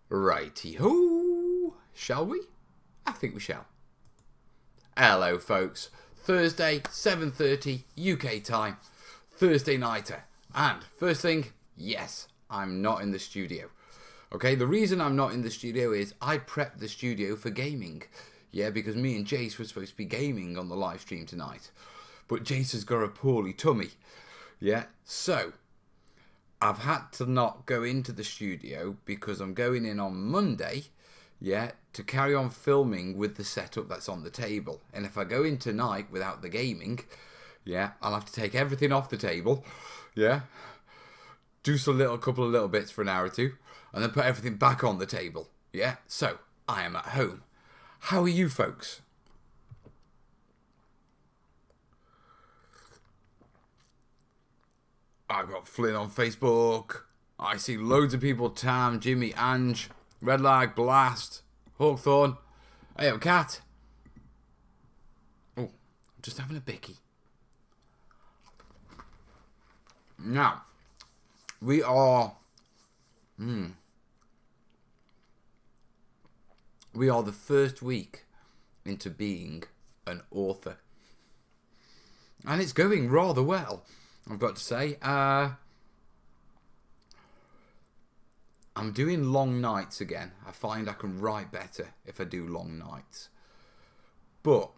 Righty-ho, shall we? I think we shall. Hello, folks. Thursday, 7:30 UK time. Thursday nighter. And first thing, yes, I'm not in the studio. Okay, the reason I'm not in the studio is I prepped the studio for gaming. Yeah, because me and Jace were supposed to be gaming on the live stream tonight. But Jace has got a poorly tummy. Yeah, so I've had to not go into the studio because I'm going in on Monday, yeah, to carry on filming with the setup that's on the table. And if I go in tonight without the gaming, yeah, I'll have to take everything off the table, yeah, do couple of little bits for an hour or two, and then put everything back on the table, yeah. So I am at home. How are you folks? I've got Flynn on Facebook. I see loads of people. Tam, Jimmy, Ange, Redlag, Blast, Hawkthorn. Hey, I'm Cat. Oh, I'm just having a bicky. Now, we are... We are the first week into being an author. And it's going rather well, I've got to say. I'm doing long nights again. I find I can write better if I do long nights. But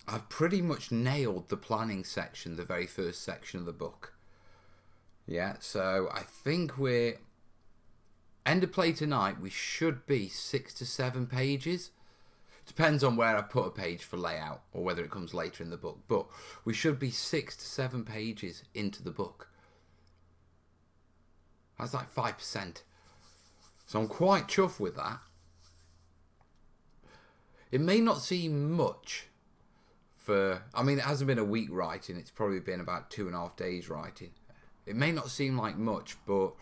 I've pretty much nailed the planning section, the very first section of the book. Yeah, so I think we're... End of play tonight, we should be 6 to 7 pages. Depends on where I put a page for layout or whether it comes later in the book. But we should be 6 to 7 pages into the book. That's like 5%. So I'm quite chuffed with that. It may not seem much for... I mean, it hasn't been a week writing. It's probably been about 2.5 days writing. It may not seem like much, but...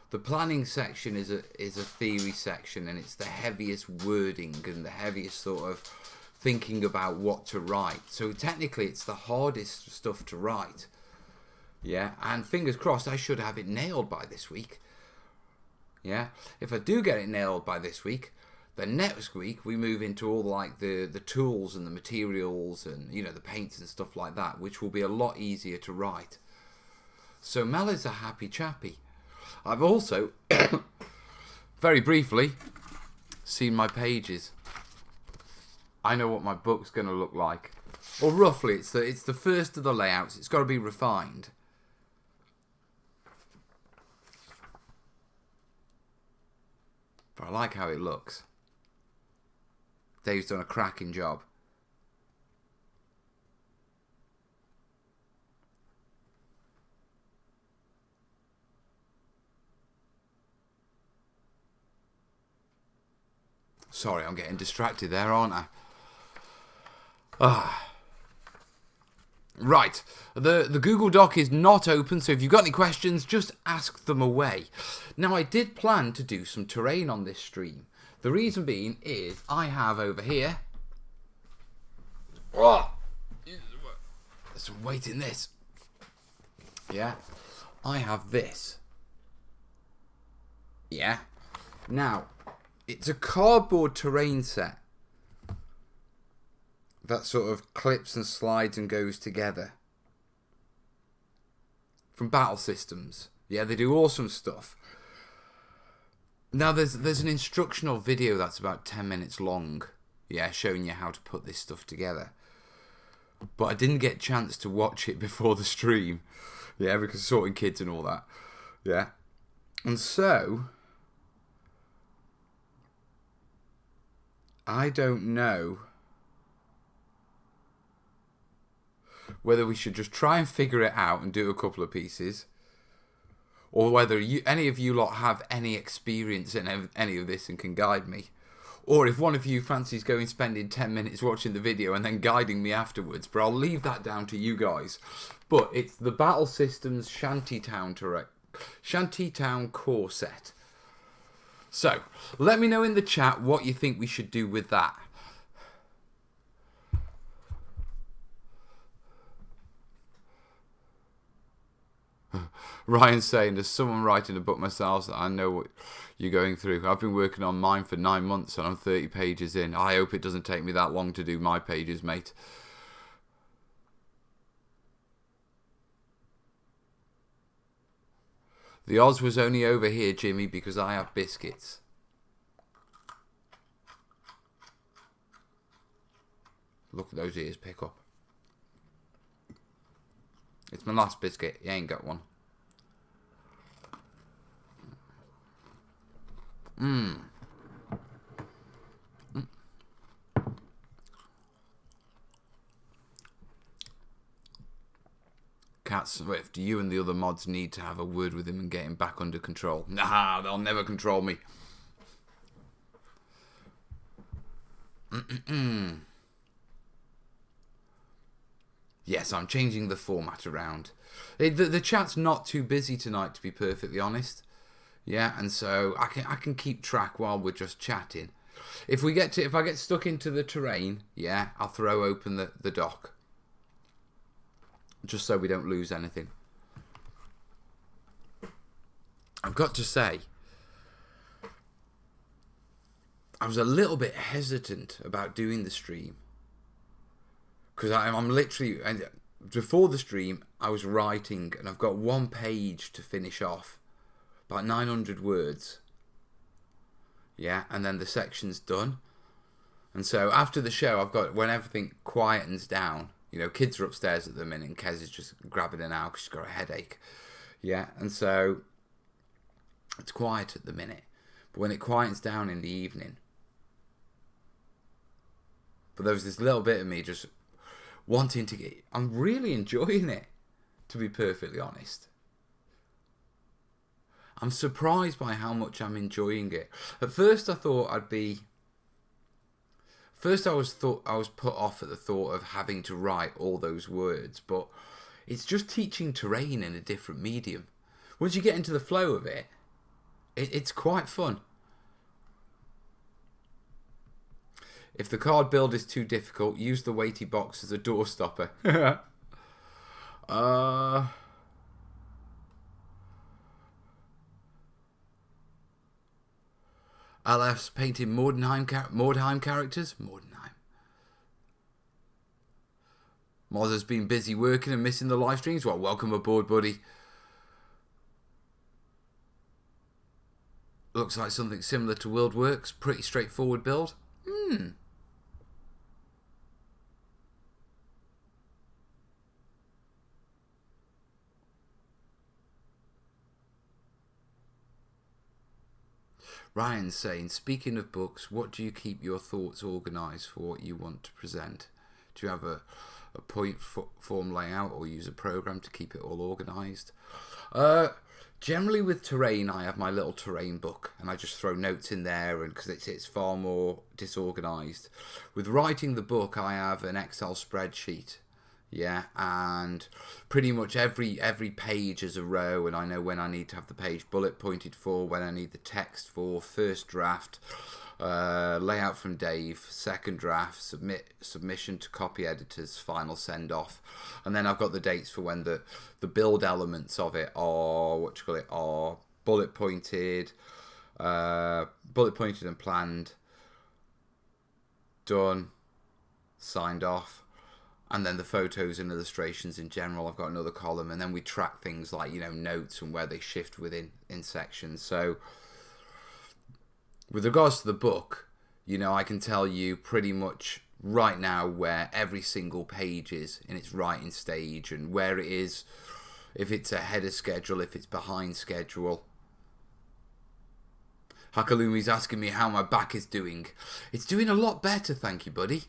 The planning section is a theory section, and it's the heaviest wording and the heaviest sort of thinking about what to write. So technically it's the hardest stuff to write. Yeah, and fingers crossed I should have it nailed by this week. Yeah, if I do get it nailed by this week, then next week we move into all like the tools and the materials and, you know, the paints and stuff like that, which will be a lot easier to write. So Mel is a happy chappy. I've also, very briefly, seen my pages. I know what my book's going to look like. Or roughly, it's the first of the layouts. It's got to be refined. But I like how it looks. Dave's done a cracking job. Sorry, I'm getting distracted there, aren't I? Right. The Google Doc is not open, so if you've got any questions, just ask them away. Now, I did plan to do some terrain on this stream. The reason being is I have over here... Oh, there's some weight in this. Yeah. I have this. Yeah. Now... It's a cardboard terrain set that sort of clips and slides and goes together. From Battlesystems. Yeah, they do awesome stuff. Now, there's an instructional video that's about 10 minutes long. Yeah, showing you how to put this stuff together. But I didn't get a chance to watch it before the stream. Yeah, because sorting kids and all that. Yeah. And so... I don't know whether we should just try and figure it out and do a couple of pieces, or whether any of you lot have any experience in any of this and can guide me, or if one of you fancies spending 10 minutes watching the video and then guiding me afterwards. But I'll leave that down to you guys. But it's the Battlesystems Shantytown core set. So, let me know in the chat what you think we should do with that. Ryan's saying, there's someone writing a book myself that I know what you're going through. I've been working on mine for 9 months and I'm 30 pages in. I hope it doesn't take me that long to do my pages, mate. The Oz was only over here, Jimmy, because I have biscuits. Look at those ears pick up. It's my last biscuit. You ain't got one. Cat Swift, you and the other mods need to have a word with him and get him back under control. Nah, they'll never control me. Yes, I'm changing the format around. The chat's not too busy tonight, to be perfectly honest. Yeah, and so I can keep track while we're just chatting. If I get stuck into the terrain, yeah, I'll throw open the dock. Just so we don't lose anything. I've got to say, I was a little bit hesitant about doing the stream. Because I'm literally, before the stream, I was writing, and I've got 1 page to finish off. About 900 words. Yeah, and then the section's done. And so after the show, when everything quietens down, you know, kids are upstairs at the minute, and Kez is just grabbing her now because she's got a headache. Yeah, and so it's quiet at the minute. But when it quietens down in the evening, but there was this little bit of me just wanting to get... I'm really enjoying it, to be perfectly honest. I'm surprised by how much I'm enjoying it. At first I thought I'd be... First I was put off at the thought of having to write all those words, but it's just teaching terrain in a different medium. Once you get into the flow of it, it's quite fun. If the card build is too difficult, use the weighty box as a door stopper. LF's painting Mordheim characters. Mordheim. Moz has been busy working and missing the live streams. Well, welcome aboard, buddy. Looks like something similar to WorldWorks. Pretty straightforward build. Ryan's saying, speaking of books, what do you keep your thoughts organised for what you want to present? Do you have a point form layout or use a program to keep it all organised? Generally with terrain, I have my little terrain book and I just throw notes in there, and because it's far more disorganised. With writing the book, I have an Excel spreadsheet. Yeah, and pretty much every page is a row, and I know when I need to have the page bullet pointed for, when I need the text for, first draft, layout from Dave, second draft, submission to copy editors, final send off, and then I've got the dates for when the build elements of it are are bullet pointed and planned, done, signed off. And then the photos and illustrations in general, I've got another column. And then we track things like, you know, notes and where they shift within in sections. So with regards to the book, you know, I can tell you pretty much right now where every single page is in its writing stage and where it is, if it's ahead of schedule, if it's behind schedule. Hakalumi's asking me how my back is doing. It's doing a lot better, thank you, buddy.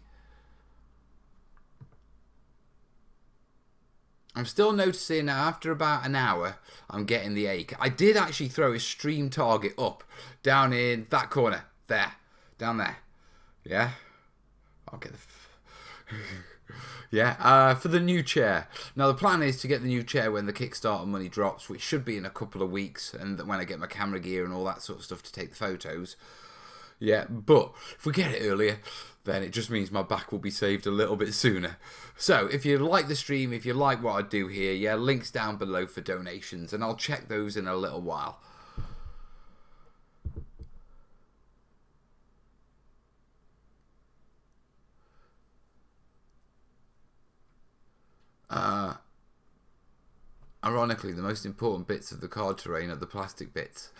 I'm still noticing now, after about an hour, I'm getting the ache. I did actually throw a stream target up, down in that corner. There. Down there. Yeah? I'll get the... yeah, for the new chair. Now, the plan is to get the new chair when the Kickstarter money drops, which should be in a couple of weeks, and when I get my camera gear and all that sort of stuff to take the photos. Yeah, but if we get it earlier, then it just means my back will be saved a little bit sooner. So if you like the stream, if you like what I do here, yeah, links down below for donations, and I'll check those in a little while. Ironically, the most important bits of the card terrain are the plastic bits.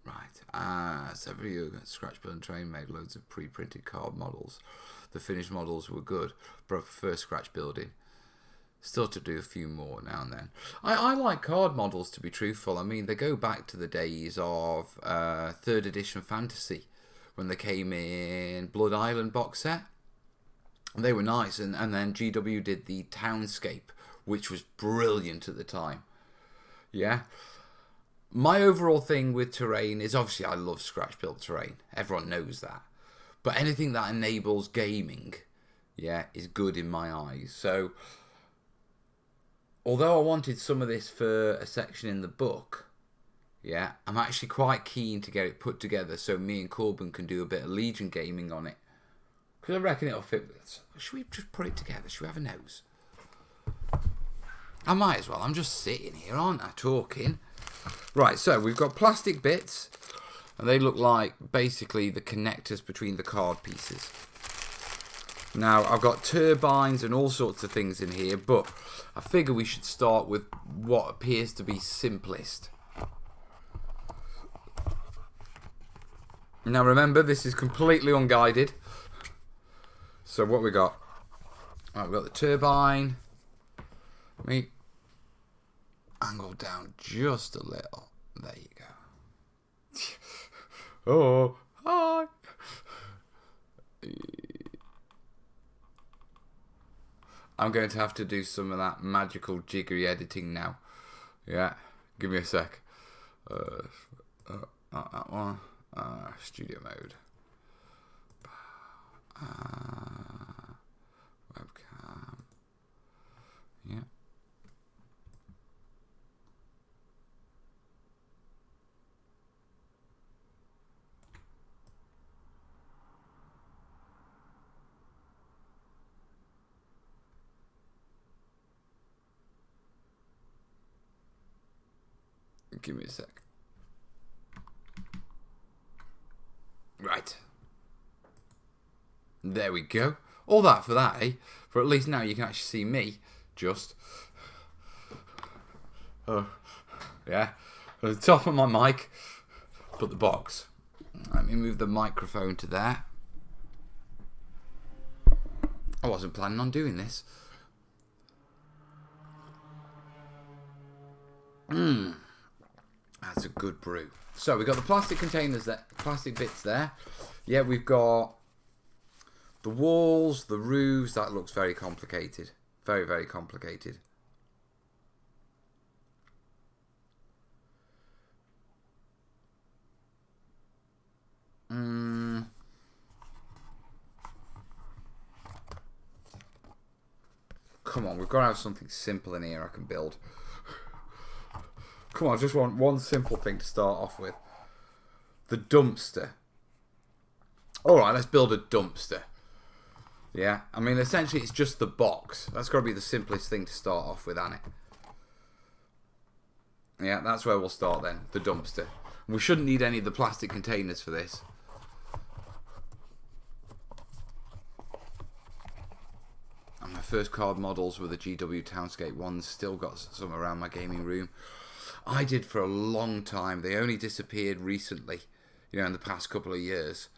Right, several years ago, Scratch Build and Terrain made loads of pre-printed card models. The finished models were good, but I prefer scratch building. Still to do a few more now and then. I like card models, to be truthful. I mean, they go back to the days of 3rd edition Fantasy, when they came in Blood Island box set. And they were nice, and then GW did the Townscape, which was brilliant at the time. Yeah. My overall thing with terrain is, obviously I love scratch built terrain. Everyone knows that. But anything that enables gaming, yeah, is good in my eyes. So, although I wanted some of this for a section in the book, yeah, I'm actually quite keen to get it put together so me and Corbin can do a bit of Legion gaming on it. Because I reckon it'll fit with us. Should we just put it together? Should we have a nose? I might as well. I'm just sitting here, aren't I, talking? Right, so we've got plastic bits, and they look like basically the connectors between the card pieces. Now, I've got turbines and all sorts of things in here, but I figure we should start with what appears to be simplest. Now, remember, this is completely unguided. So what we got? Right, we've got the turbine. Let me angle down just a little. There you go. Oh, hi. I'm going to have to do some of that magical jiggery editing now. Yeah, give me a sec. That one. Studio mode. Webcam. Yeah. Give me a sec. Right. There we go. All that for that, eh? For at least now you can actually see me. Just. Yeah. At the top of my mic, put the box. Let me move the microphone to there. I wasn't planning on doing this. That's a good brew. So we've got the plastic containers there, plastic bits there. Yeah, we've got the walls, the roofs. That looks very complicated. Very, very complicated. Come on, we've got to have something simple in here I can build. Come on, I just want one simple thing to start off with. The dumpster. Alright, let's build a dumpster. Yeah, I mean, essentially it's just the box. That's got to be the simplest thing to start off with, hasn't it? Yeah, that's where we'll start then, the dumpster. We shouldn't need any of the plastic containers for this. And my first card models were the GW Townscape ones. Still got some around my gaming room. I did for a long time. They only disappeared recently, you know, in the past couple of years.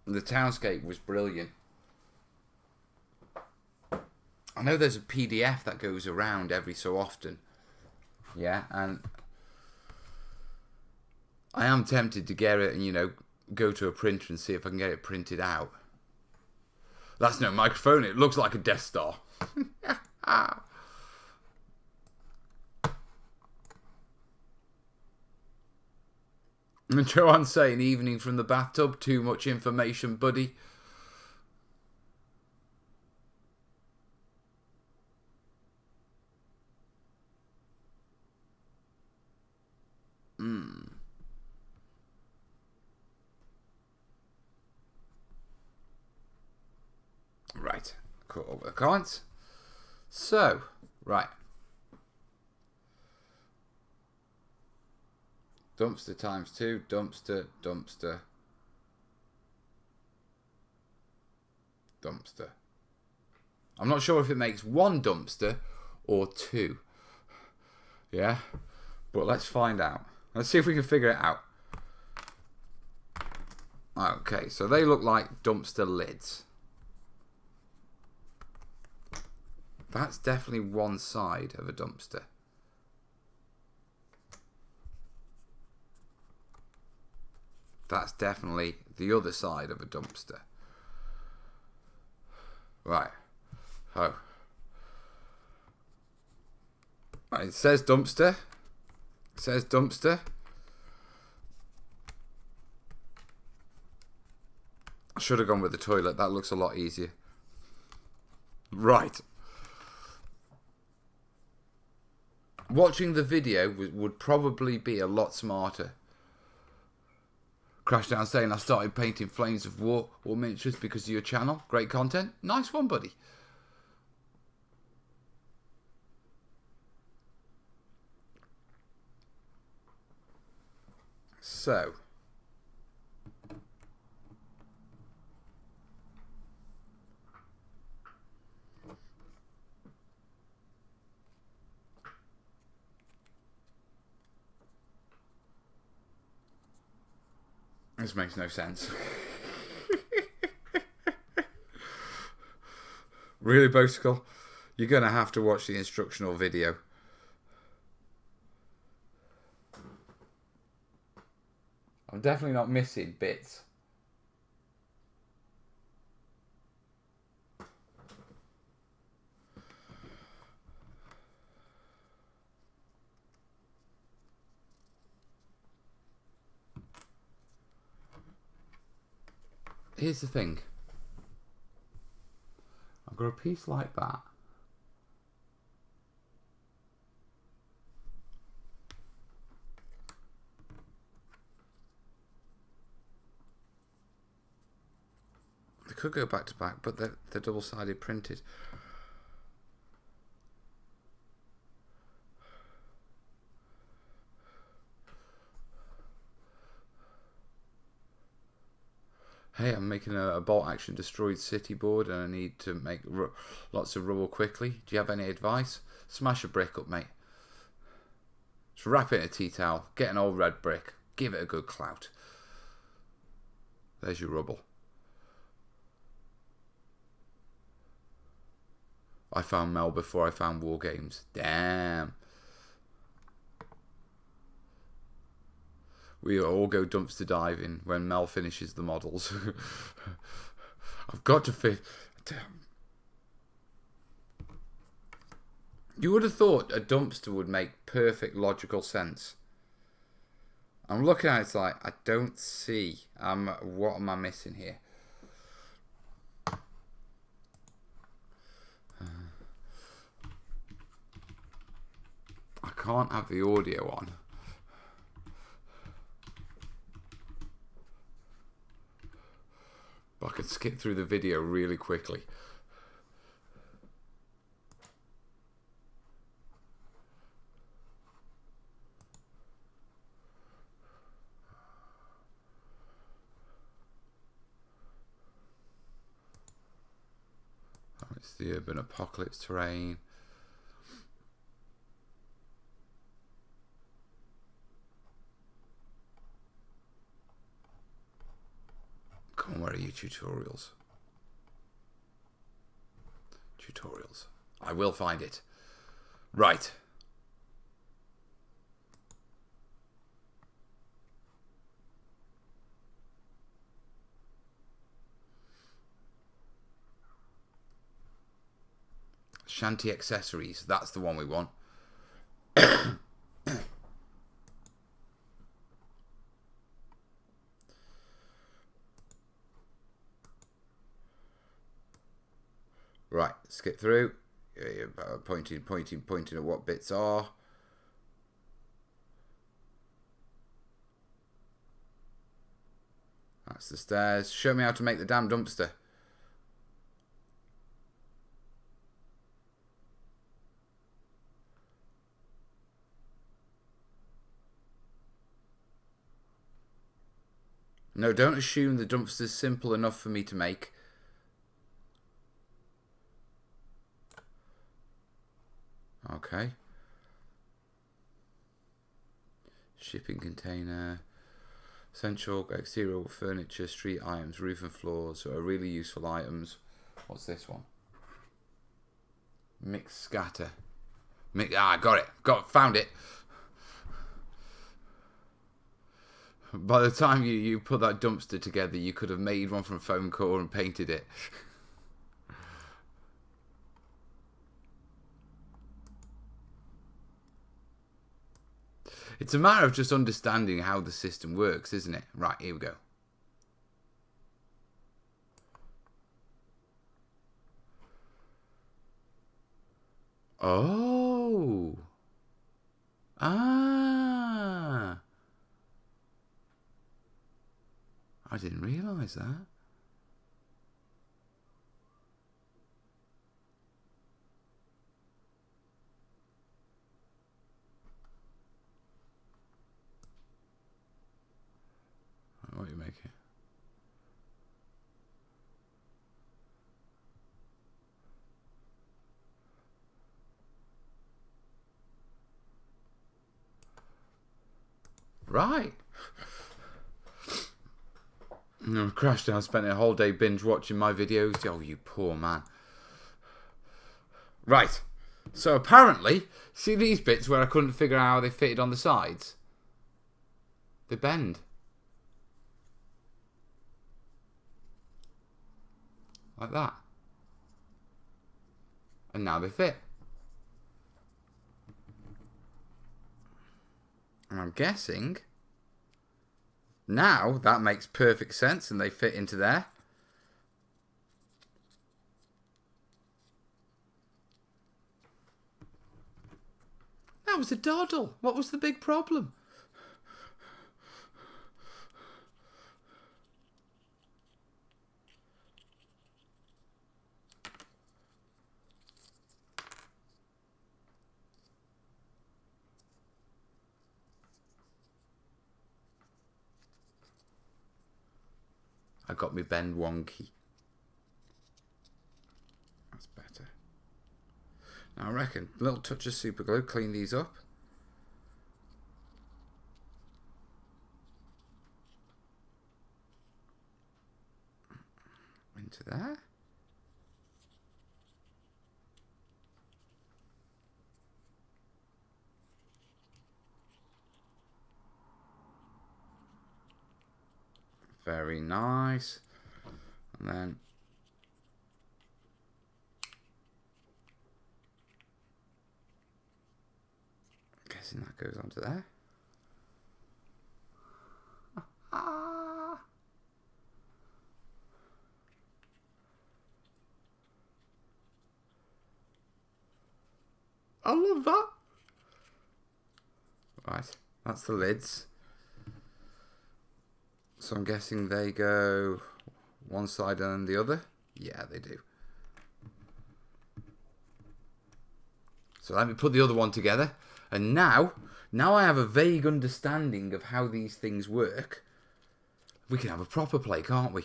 The Townscape was brilliant. I know there's a PDF that goes around every so often. Yeah, and I am tempted to get it and, you know, go to a printer and see if I can get it printed out. That's no microphone. It looks like a Death Star. And Joanne's saying, evening from the bathtub, too much information, buddy. caught up with the comments. So, right. Dumpster times 2, dumpster, dumpster, dumpster. I'm not sure if it makes 1 dumpster or 2. Yeah, but let's find out. Let's see if we can figure it out. Okay, so they look like dumpster lids. That's definitely one side of a dumpster. That's definitely the other side of a dumpster. Right. Oh. Right, it says dumpster. It says dumpster. I should have gone with the toilet. That looks a lot easier. Right. Watching the video would probably be a lot smarter. Crashdown saying I started painting flames of war or miniatures because of your channel. Great content. Nice one, buddy. So. This makes no sense. Really, Bosticle? You're going to have to watch the instructional video. I'm definitely not missing bits. Here's the thing. I've got a piece like that. They could go back to back, but they're double-sided printed. Hey, I'm making a bolt action destroyed city board and I need to make lots of rubble quickly. Do you have any advice? Smash a brick up, mate. Just wrap it in a tea towel, get an old red brick, give it a good clout. There's your rubble. I found Mel before I found War Games. Damn. We all go dumpster diving when Mel finishes the models. I've got to fit. Damn. You would have thought a dumpster would make perfect logical sense. I'm looking at it, it's like, I don't see. What am I missing here? I can't have the audio on. I could skip through the video really quickly. Oh, it's the urban apocalypse terrain. Come on, where are you tutorials? Tutorials. I will find it. Right. Shanty accessories. That's the one we want. Right, skip through. Pointing at what bits are. That's the stairs. Show me how to make the damn dumpster. No, don't assume the dumpster's simple enough for me to make. Okay. Shipping container. Essential exterior furniture, street items, roof and floors are really useful items. What's this one? Mix scatter. Got it. Found it. By the time you put that dumpster together, you could have made one from foam core and painted it. It's a matter of just understanding how the system works, isn't it? Right, here we go. Oh. Ah. I didn't realise that. What are you making? Right. I crashed and I spent a whole day binge watching my videos. Oh, you poor man. Right. So apparently, see these bits where I couldn't figure out how they fitted on the sides? They bend. Like that. And now they fit. And I'm guessing now that makes perfect sense and they fit into there. That was a doddle. What was the big problem? I got me bend wonky. That's better. Now I reckon a little touch of super glue, clean these up. Into there. Very nice. And then I'm guessing that goes onto there. I love that. Right, that's the lids. So I'm guessing they go one side and the other. Yeah, they do. So let me put the other one together. And now I have a vague understanding of how these things work. We can have a proper play, can't we?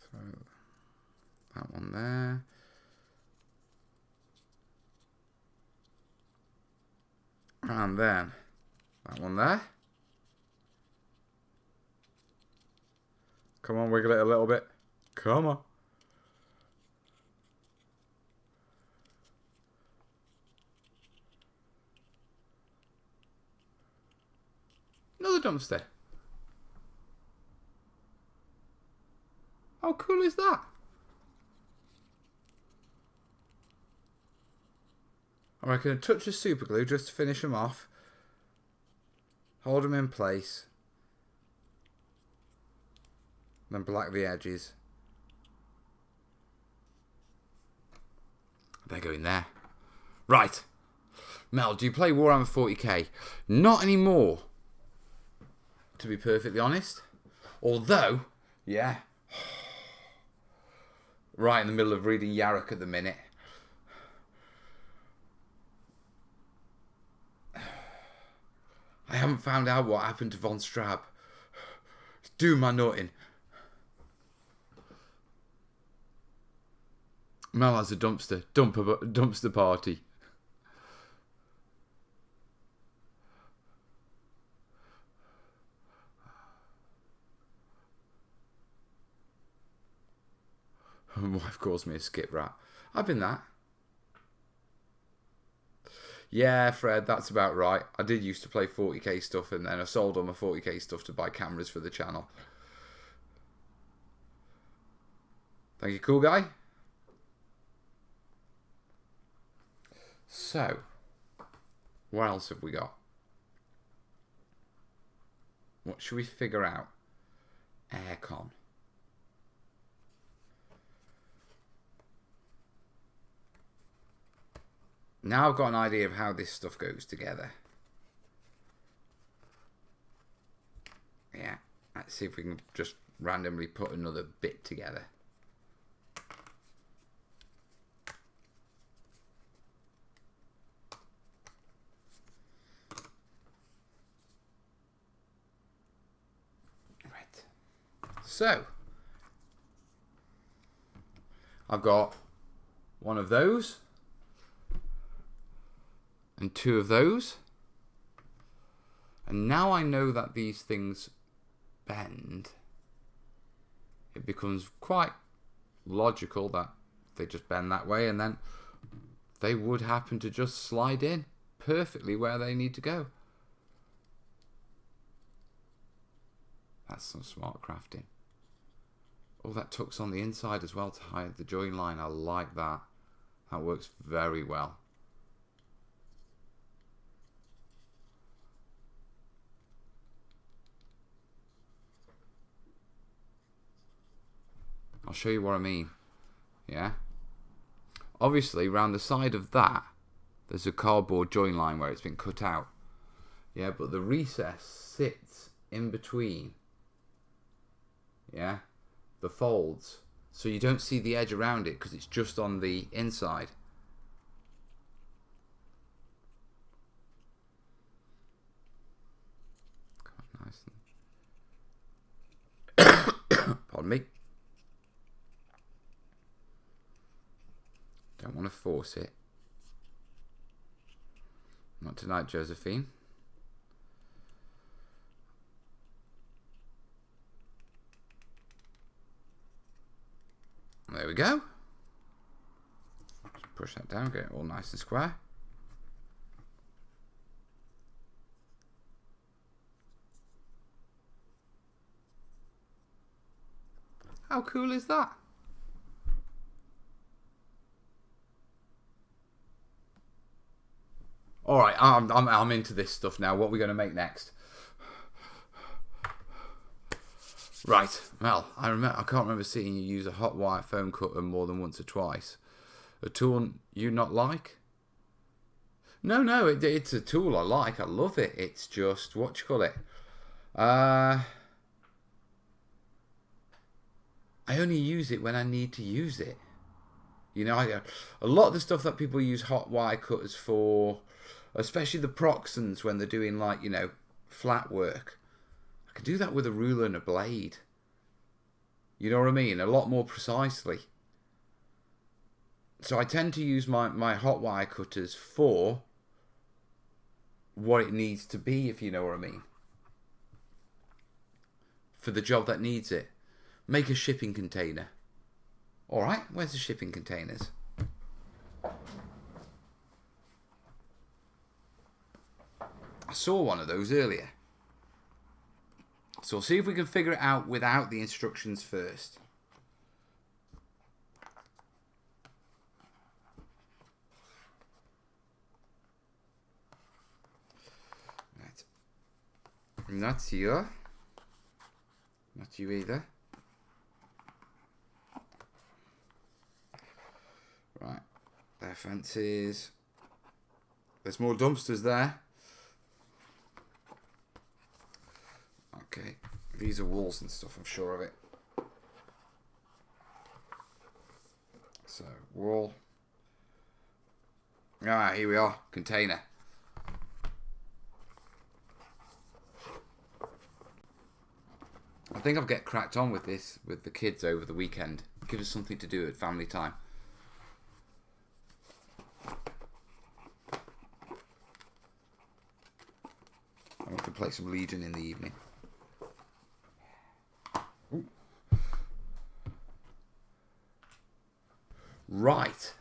Throw that one there. And then that one there. Come on, wiggle it a little bit. Come on. Another dumpster. How cool is that? I reckon a touch of super glue just to finish them off. Hold them in place. Then black the edges. They're going there. Right. Mel, do you play Warhammer 40k? Not anymore, to be perfectly honest. Although, yeah. right in the middle of reading Yarok at the minute. I haven't found out what happened to Von Straub. Do my nutting. Mel has a dumpster party. My wife calls me a skip rat. I've been that. Yeah, Fred, that's about right. I did used to play 40k stuff, and then I sold all my 40k stuff to buy cameras for the channel. Thank you, cool guy. So, what else have we got? What should we figure out? Aircon. Now I've got an idea of how this stuff goes together. Yeah, let's see if we can just randomly put another bit together. Right. So, I've got one of those. And two of those. And now I know that these things bend, it becomes quite logical that they just bend that way, and then they would happen to just slide in perfectly where they need to go. That's some smart crafting. Oh, that tucks on the inside as well to hide the join line. I like that. That works very well. I'll show you what I mean. Yeah. Obviously, around the side of that, there's a cardboard join line where it's been cut out. Yeah, but the recess sits in between. Yeah, the folds. So you don't see the edge around it because it's just on the inside. Quite nice. Pardon me. Don't want to force it. Not tonight, Josephine. There we go. Just push that down, get it all nice and square. How cool is that? All right, I'm into this stuff now. What are we going to make next? Right, Mel, I can't remember seeing you use a hot wire foam cutter more than once or twice. A tool you not like? No, it's a tool I like. I love it. It's just, what you call it? I only use it when I need to use it. You know, a lot of the stuff that people use hot wire cutters for, especially the Proxons when they're doing, like, you know, flat work. I can do that with a ruler and a blade. You know what I mean? A lot more precisely. So I tend to use my hot wire cutters for what it needs to be, if you know what I mean. For the job that needs it. Make a shipping container. Alright, where's the shipping containers? I saw one of those earlier. So we'll see if we can figure it out without the instructions first. Right. Not you. Not you either. Right. There are fences. There's more dumpsters there. Okay, these are walls and stuff, I'm sure of it. So, wall. Ah, here we are. Container. I think I'll get cracked on with this with the kids over the weekend. Give us something to do at family time. I want to play some Legion in the evening. Ooh. Right.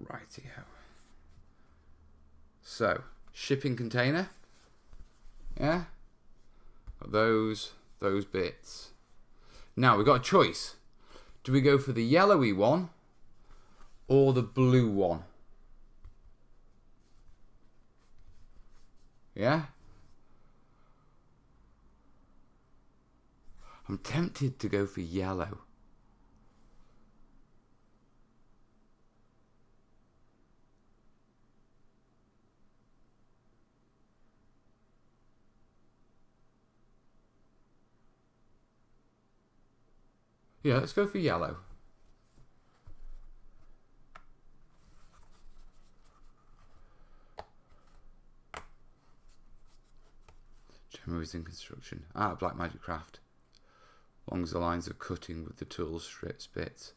Rightio. So, shipping container. Yeah. Those bits. Now we've got a choice. Do we go for the yellowy one or the blue one? Yeah. I'm tempted to go for yellow. Yeah, let's go for yellow. Movies in construction. Ah, Black Magic Craft. Along the lines of cutting with the tools, strips, bits.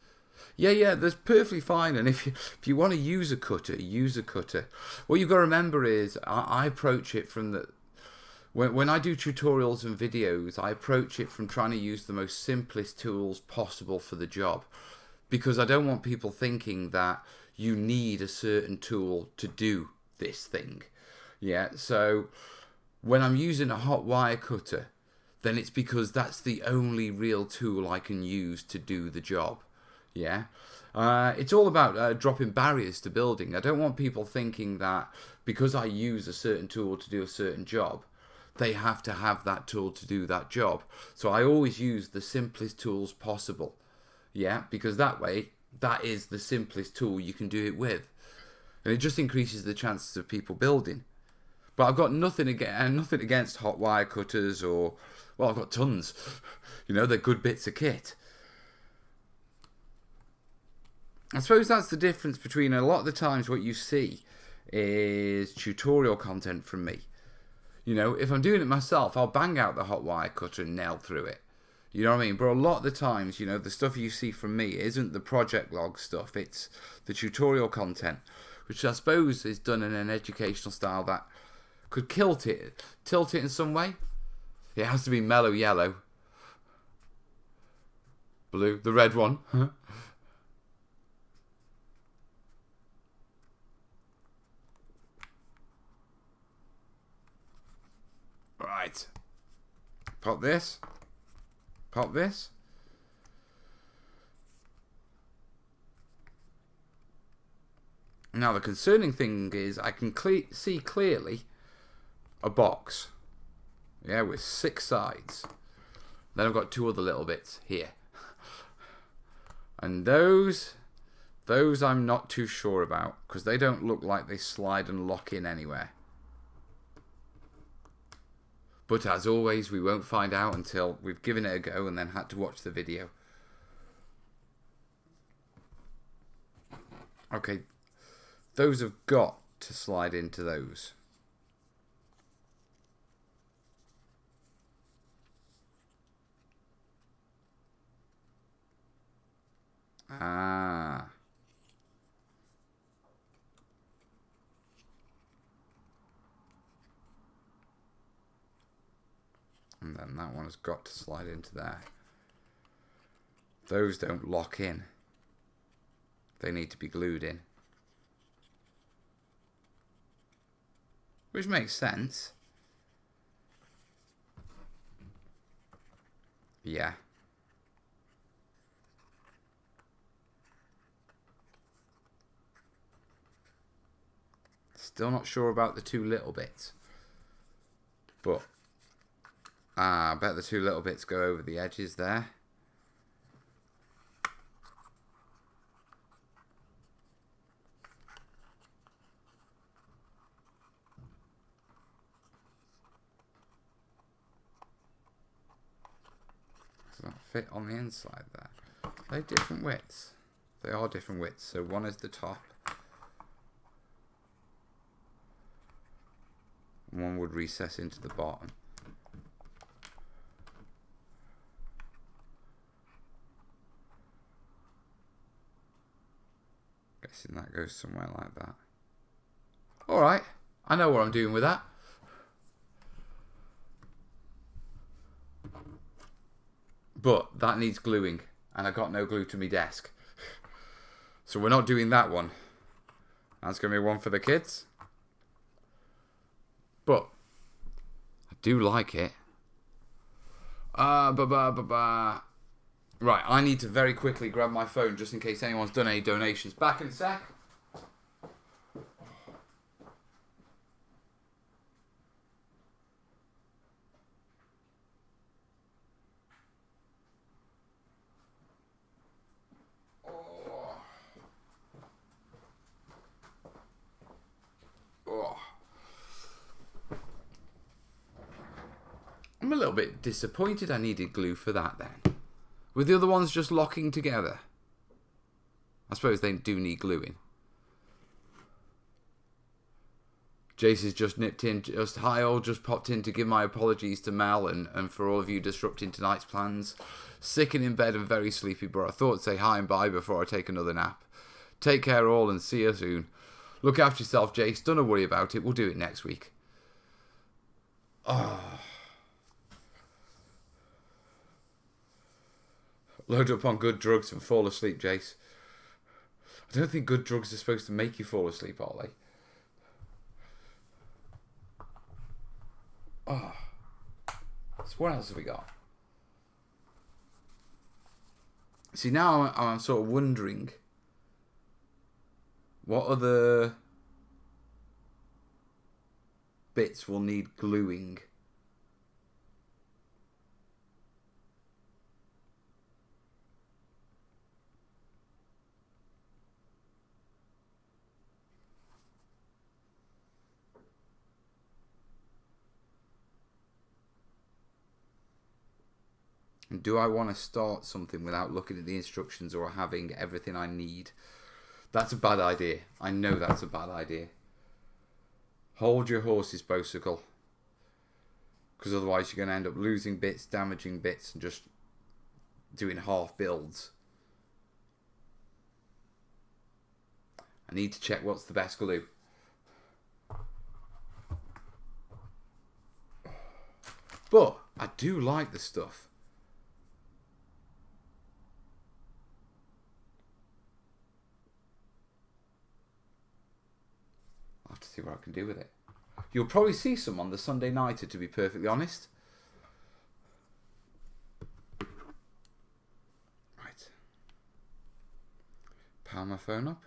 Yeah, that's perfectly fine. And if you want to use a cutter, use a cutter. What you've got to remember is I approach it from the... When I do tutorials and videos, I approach it from trying to use the most simplest tools possible for the job. Because I don't want people thinking that you need a certain tool to do this thing. Yeah, so when I'm using a hot wire cutter, then it's because that's the only real tool I can use to do the job. Yeah, it's all about dropping barriers to building. I don't want people thinking that because I use a certain tool to do a certain job, they have to have that tool to do that job. So I always use the simplest tools possible. Yeah, because that way, that is the simplest tool you can do it with. And it just increases the chances of people building. But I've got nothing against hot wire cutters or... Well, I've got tons. You know, they're good bits of kit. I suppose that's the difference between a lot of the times what you see is tutorial content from me. You know, if I'm doing it myself, I'll bang out the hot wire cutter and nail through it. You know what I mean? But a lot of the times, you know, the stuff you see from me isn't the project log stuff. It's the tutorial content, which I suppose is done in an educational style that could tilt it in some way. It has to be mellow yellow. Blue, the red one. Right. Pop this. Pop this. Now the concerning thing is I can see clearly a box. Yeah, with 6 sides. Then I've got 2 other little bits here. And those I'm not too sure about because they don't look like they slide and lock in anywhere. But as always, we won't find out until we've given it a go and then had to watch the video. Okay, those have got to slide into those. Ah. And then that one has got to slide into there. Those don't lock in. They need to be glued in. Which makes sense. Yeah. Still not sure about the 2 little bits. But Ah, I bet the two little bits go over the edges there. Does that fit on the inside there? Are they different widths? They are different widths. So one is the top. One would recess into the bottom. Guessing that goes somewhere like that. Alright, I know what I'm doing with that. But that needs gluing, and I got no glue to my desk. So we're not doing that one. That's going to be one for the kids. But I do like it. Right, I need to very quickly grab my phone just in case anyone's done any donations. Back in a sec. I'm a little bit disappointed I needed glue for that then. With the other ones just locking together. I suppose they do need gluing. Jace has just nipped in. Hi all, just popped in to give my apologies to Mel and for all of you disrupting tonight's plans. Sick and in bed and very sleepy, but I thought I'd say hi and bye before I take another nap. Take care all and see you soon. Look after yourself, Jace. Don't worry about it. We'll do it next week. Load up on good drugs and fall asleep, Jace. I don't think good drugs are supposed to make you fall asleep, are they? So what else have we got? See, now I'm sort of wondering what other bits will need gluing. Do I want to start something without looking at the instructions or having everything I need? That's a bad idea. I know that's a bad idea. Hold your horses, Bosicle. Because otherwise you're going to end up losing bits, damaging bits, and just doing half builds. I need to check what's the best glue. But I do like the stuff. I'll have to see what I can do with it. You'll probably see some on the Sunday nighter, to be perfectly honest. Right. Power my phone up.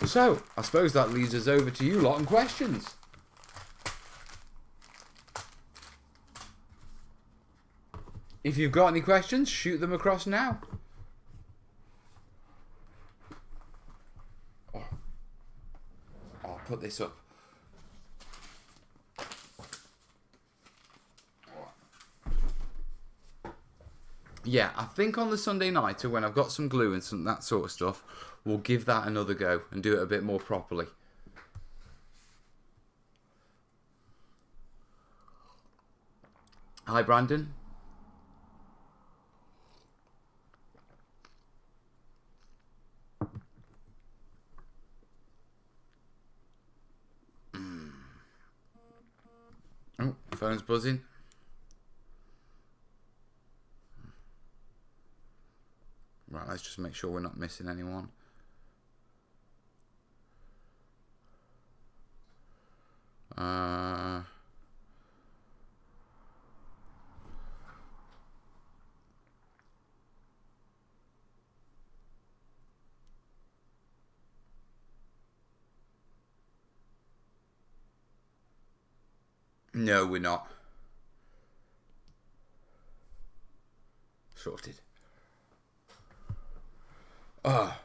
So, I suppose that leads us over to you lot and questions. If you've got any questions, shoot them across now. I'll put this up. Yeah, I think on the Sunday nighter, when I've got some glue and some that sort of stuff, we'll give that another go and do it a bit more properly. Hi, Brandon. Oh, phone's buzzing. Right, let's just make sure we're not missing anyone. No, we're not. Sorted.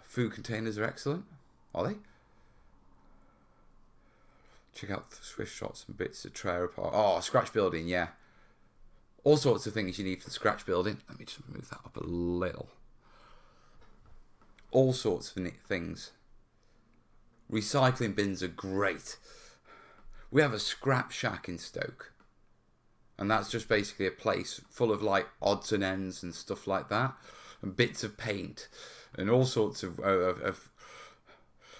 Food containers are excellent. Are they? Check out the swift shots and bits of trailer apart. Oh, scratch building, yeah. All sorts of things you need for the scratch building. Let me just move that up a little. All sorts of things. Recycling bins are great. We have a scrap shack in Stoke. And that's just basically a place full of like odds and ends and stuff like that. And bits of paint. And all sorts of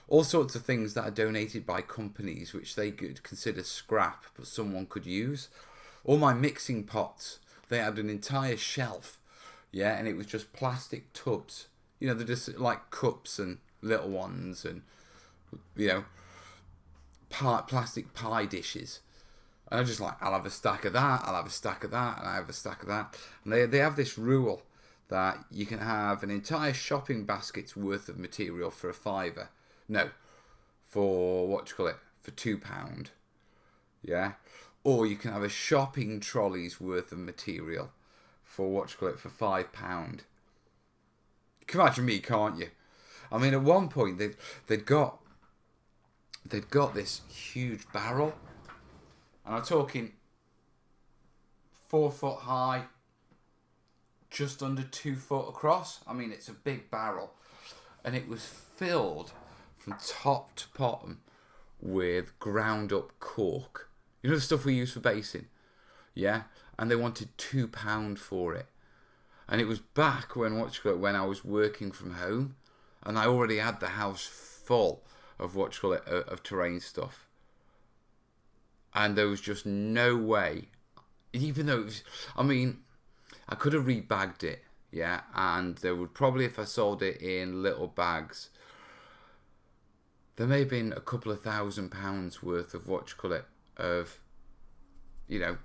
all sorts of things that are donated by companies which they could consider scrap, but someone could use. All my mixing pots, they had an entire shelf, yeah, and it was just plastic tubs. You know, they're just like cups and little ones and, you know, plastic pie dishes. And I'm just like, I'll have a stack of that, I'll have a stack of that, and I have a stack of that. And they have this rule that you can have an entire shopping basket's worth of material for a £5. No, for for £2. Yeah, or you can have a shopping trolley's worth of material for for £5. You can imagine me, can't you? I mean, at one point they'd got this huge barrel, and I'm talking 4 foot high, just under 2 foot across. I mean, it's a big barrel, and it was filled from top to bottom with ground up cork. You know the stuff we use for basing? Yeah? And they wanted £2 for it. And it was back when when I was working from home, and I already had the house full of of terrain stuff. And there was just no way, even though it was, I mean, I could have rebagged it, yeah, and there would probably, if I sold it in little bags, there may have been a couple of £1,000 worth of of, you know,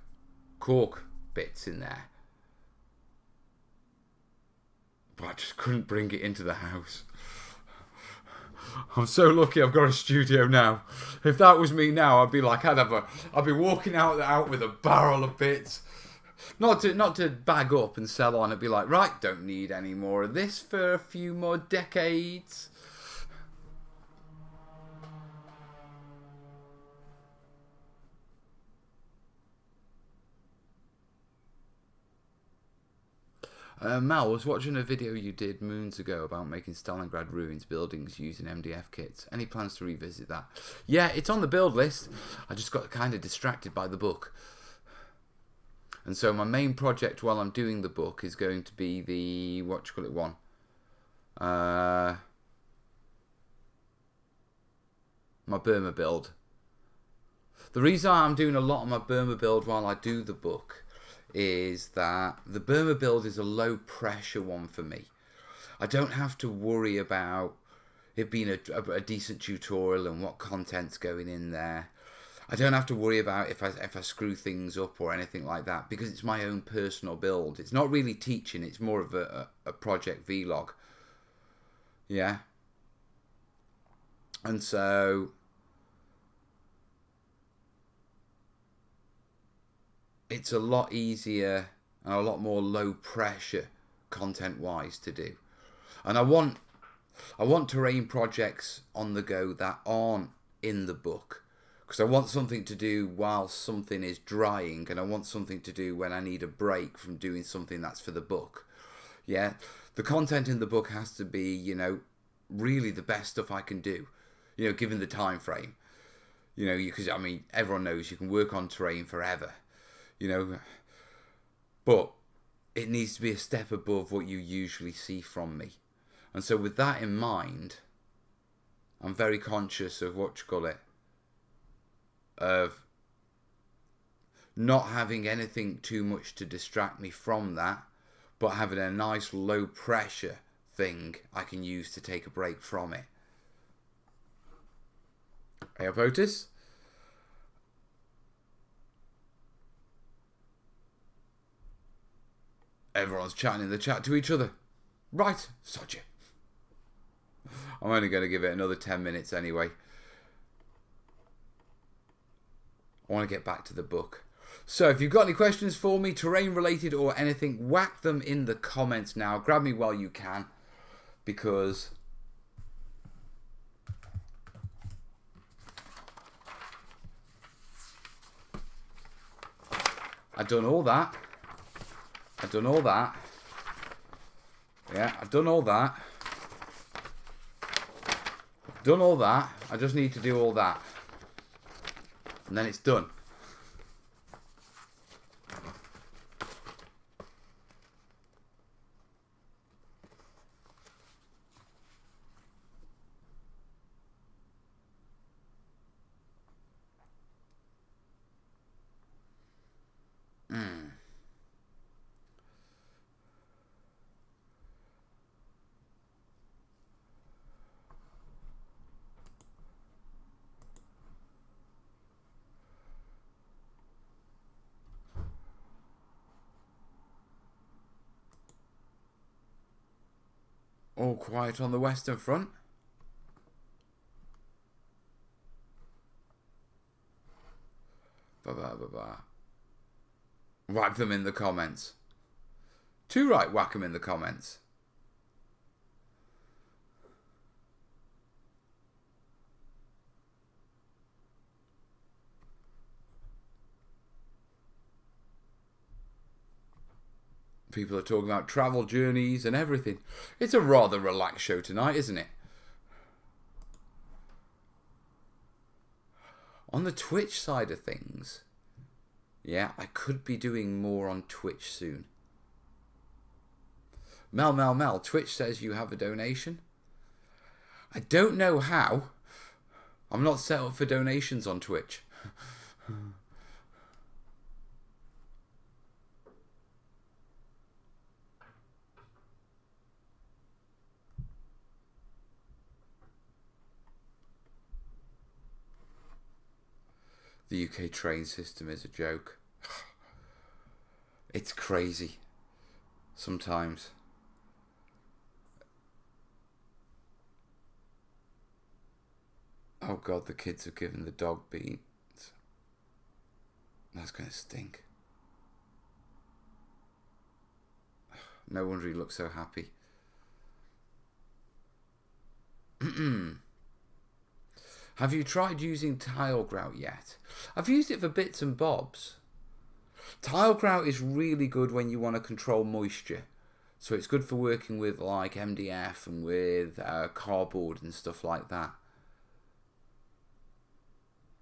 cork bits in there. But I just couldn't bring it into the house. I'm so lucky I've got a studio now. If that was me now, I'd be like, I'd be walking out with a barrel of bits. Not to bag up and sell on. It'd be like, right, don't need any more of this for a few more decades. Mal, I was watching a video you did moons ago about making Stalingrad ruins buildings using MDF kits. Any plans to revisit that? Yeah, it's on the build list. I just got kind of distracted by the book. And so my main project while I'm doing the book is going to be the, one? My Burma build. The reason I'm doing a lot of my Burma build while I do the book is that the Burma build is a low pressure one for me. I don't have to worry about it being a decent tutorial and what content's going in there. I don't have to worry about if I screw things up or anything like that, because it's my own personal build. It's not really teaching, it's more of a project vlog. Yeah. And so it's a lot easier and a lot more low pressure content wise to do. And I want terrain projects on the go that aren't in the book, because I want something to do while something is drying, and I want something to do when I need a break from doing something that's for the book. Yeah, the content in the book has to be, you know, really the best stuff I can do, you know, given the time frame. You know, because I mean, everyone knows you can work on terrain forever. You know, but it needs to be a step above what you usually see from me. And so with that in mind, I'm very conscious of of not having anything too much to distract me from that, but having a nice low pressure thing I can use to take a break from it. Hey, Otis? Everyone's chatting in the chat to each other. Right, sod you. I'm only going to give it another 10 minutes anyway. I want to get back to the book. So if you've got any questions for me, terrain related or anything, whack them in the comments now. Grab me while you can, because I've done all that. I've done all that. Yeah, I've done all that. I've done all that. I just need to do all that. And then it's done. All quiet on the Western Front. Ba-ba-ba-ba. Whack them in the comments. Too right, whack them in the comments. People are talking about travel journeys and everything. It's a rather relaxed show tonight, isn't it? On the Twitch side of things, yeah, I could be doing more on Twitch soon. Mel, Twitch says you have a donation. I don't know how. I'm not set up for donations on Twitch. The UK train system is a joke. It's crazy. Sometimes. Oh God, the kids have given the dog beans. That's going to stink. No wonder he looks so happy. Have you tried using tile grout yet? I've used it for bits and bobs. Tile grout is really good when you want to control moisture. So it's good for working with like MDF and with cardboard and stuff like that.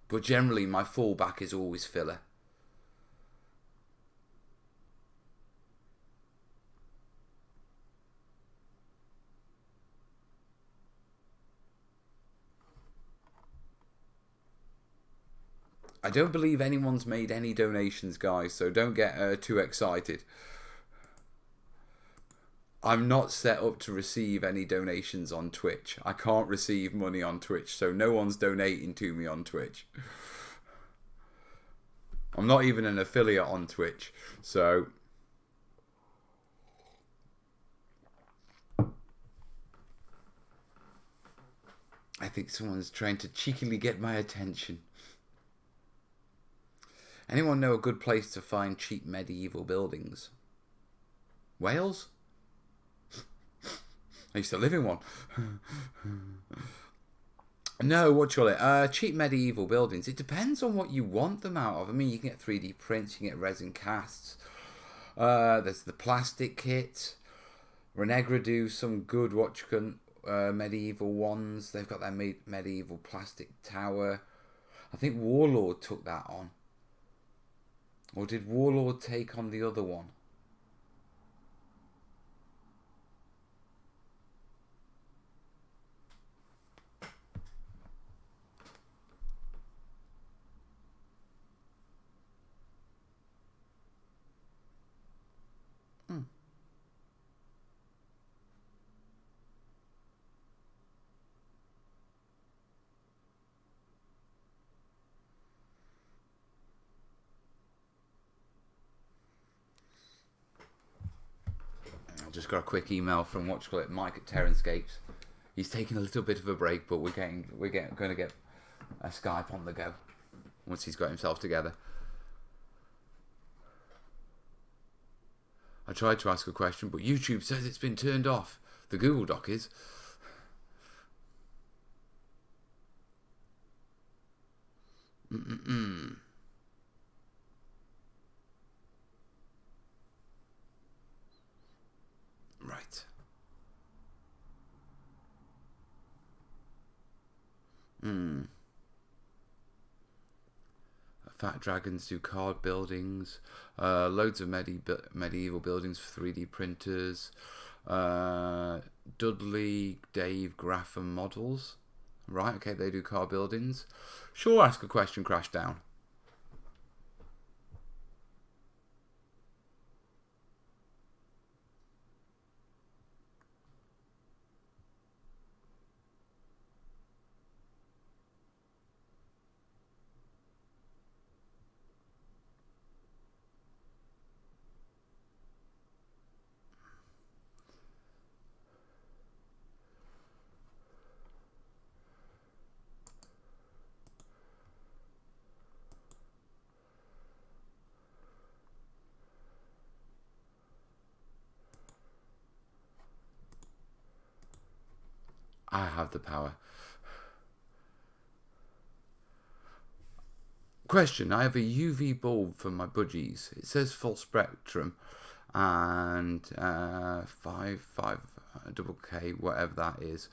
But generally my fallback is always filler. I don't believe anyone's made any donations, guys, so don't get too excited. I'm not set up to receive any donations on Twitch. I can't receive money on Twitch, so no one's donating to me on Twitch. I'm not even an affiliate on Twitch, so... I think someone's trying to cheekily get my attention. Anyone know a good place to find cheap medieval buildings? Wales? I used to live in one. No, what do you call it? Cheap medieval buildings. It depends on what you want them out of. I mean, you can get 3D prints, you can get resin casts. There's the plastic kit. Renegra do some good medieval ones. They've got their medieval plastic tower. I think Warlord took that on. Or did Warlord take on the other one? Just got a quick email from Mike at Terranscapes. He's taking a little bit of a break, but we're going to get a Skype on the go once he's got himself together. I tried to ask a question, but YouTube says it's been turned off. The Google Doc is. Right. Fat dragons do card buildings. Loads of medieval buildings for 3D printers. Dudley, Dave, Grapham models. Right, okay, they do car buildings. Sure, ask a question, crash down. I have the power. Question, I have a UV bulb for my budgies. It says full spectrum and 5K, whatever that is.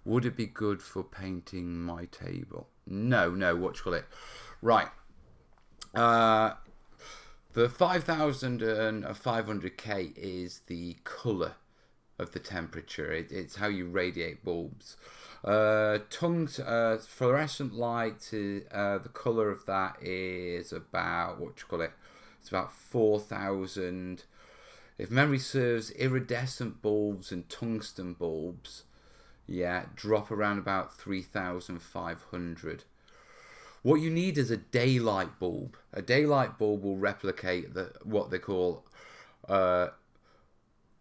Would it be good for painting my table? No, what you call it? Right. The 5,000 and 500K is the colour of the temperature. It's how you radiate bulbs. Fluorescent light, the colour of that is about, it's about 4,000. If memory serves, iridescent bulbs and tungsten bulbs, drop around about 3,500. What you need is a daylight bulb. A daylight bulb will replicate what they call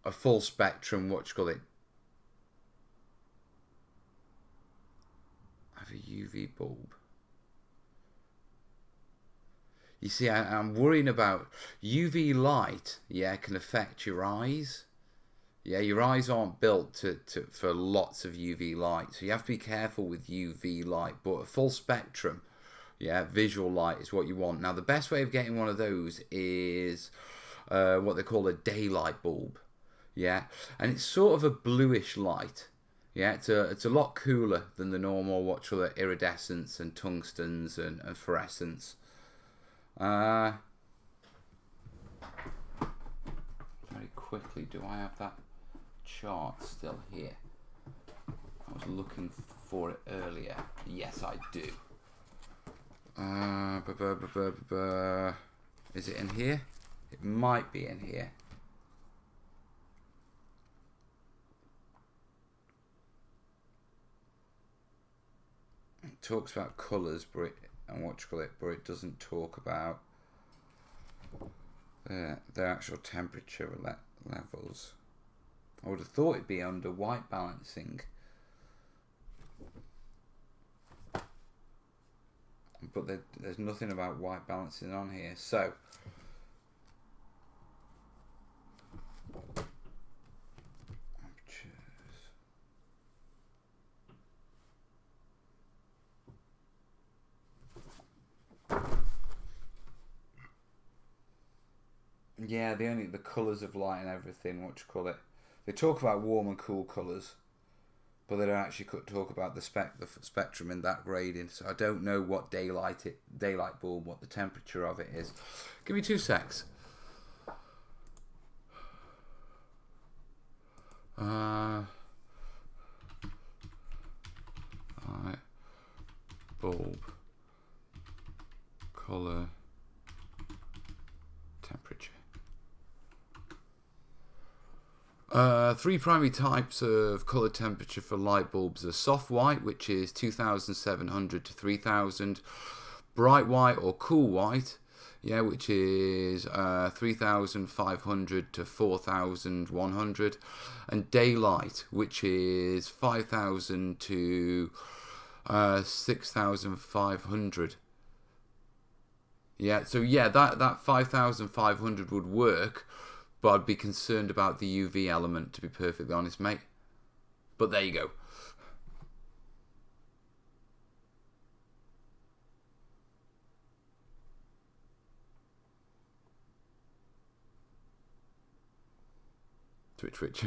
a full spectrum, have a UV bulb. You see, I'm worrying about UV light, can affect your eyes. Your eyes aren't built for lots of UV light, so you have to be careful with UV light. But a full spectrum, visual light is what you want. Now, the best way of getting one of those is what they call a daylight bulb. And it's sort of a bluish light. It's a lot cooler than the normal iridescence and tungstens and fluorescence. Very quickly, do I have that chart still here? I was looking for it earlier. Yes, I do. Is it in here? It might be in here. It talks about colours, but it doesn't talk about the actual temperature levels. I would have thought it'd be under white balancing, but there's nothing about white balancing on here. So the colours of light and everything, they talk about warm and cool colours, but they don't actually talk about the spectrum in that grading. So I don't know what daylight bulb, what the temperature of it is. Give me 2 secs. Light bulb colour temperature. 3 primary types of colour temperature for light bulbs are soft white, which is 2,700 to 3,000, bright white or cool white, which is 3,500 to 4,100, and daylight, which is 5,000 to 6,500. So that 5,500 would work, But I'd be concerned about the UV element, to be perfectly honest, mate. But there you go. Twitch.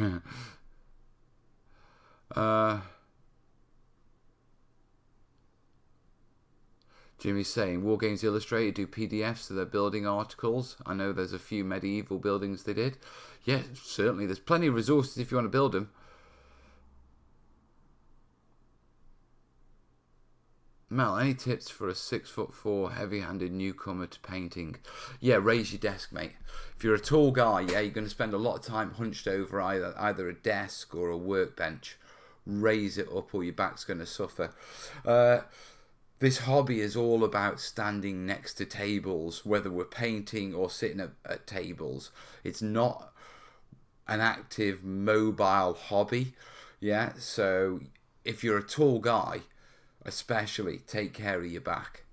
Jimmy's saying, Wargames Illustrated do PDFs to their building articles. I know there's a few medieval buildings they did. Yeah, certainly. There's plenty of resources if you want to build them. Mel, any tips for a 6'4" heavy-handed newcomer to painting? Yeah, raise your desk, mate. If you're a tall guy, yeah, you're going to spend a lot of time hunched over either a desk or a workbench. Raise it up or your back's going to suffer. This hobby is all about standing next to tables, whether we're painting or sitting at tables. It's not an active, mobile hobby. Yeah, so if you're a tall guy, especially, take care of your back.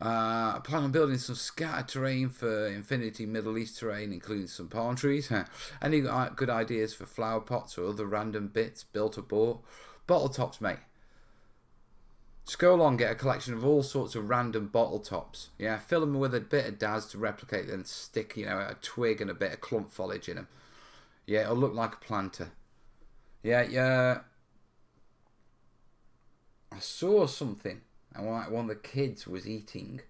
I plan on building some scatter terrain for Infinity Middle East terrain, including some palm trees. Any good ideas for flower pots or other random bits built or bought? Bottle tops, mate. Just go along, get a collection of all sorts of random bottle tops. Yeah, fill them with a bit of Daz to replicate them, stick, a twig and a bit of clump foliage in them. Yeah, it'll look like a planter. Yeah. I saw something, and one of the kids was eating.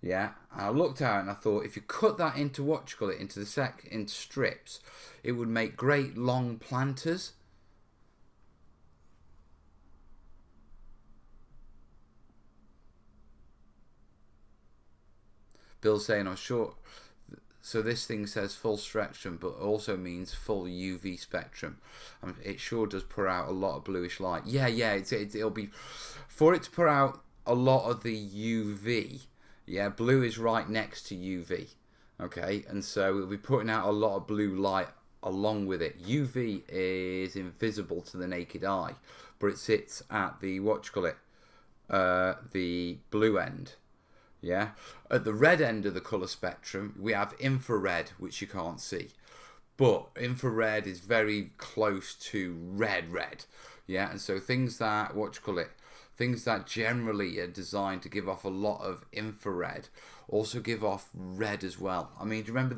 Yeah, and I looked out and I thought, if you cut that into into strips, it would make great long planters. Bill's saying, I'm sure. So this thing says full spectrum, but also means full UV spectrum. It sure does put out a lot of bluish light. Yeah. It'll be, for it to put out a lot of the UV. Yeah, blue is right next to UV. Okay, and so it'll be putting out a lot of blue light along with it. UV is invisible to the naked eye, but it sits at the the blue end. Yeah, at the red end of the colour spectrum, we have infrared, which you can't see. But infrared is very close to red. Yeah, and so things that, things that generally are designed to give off a lot of infrared also give off red as well. I mean, do you remember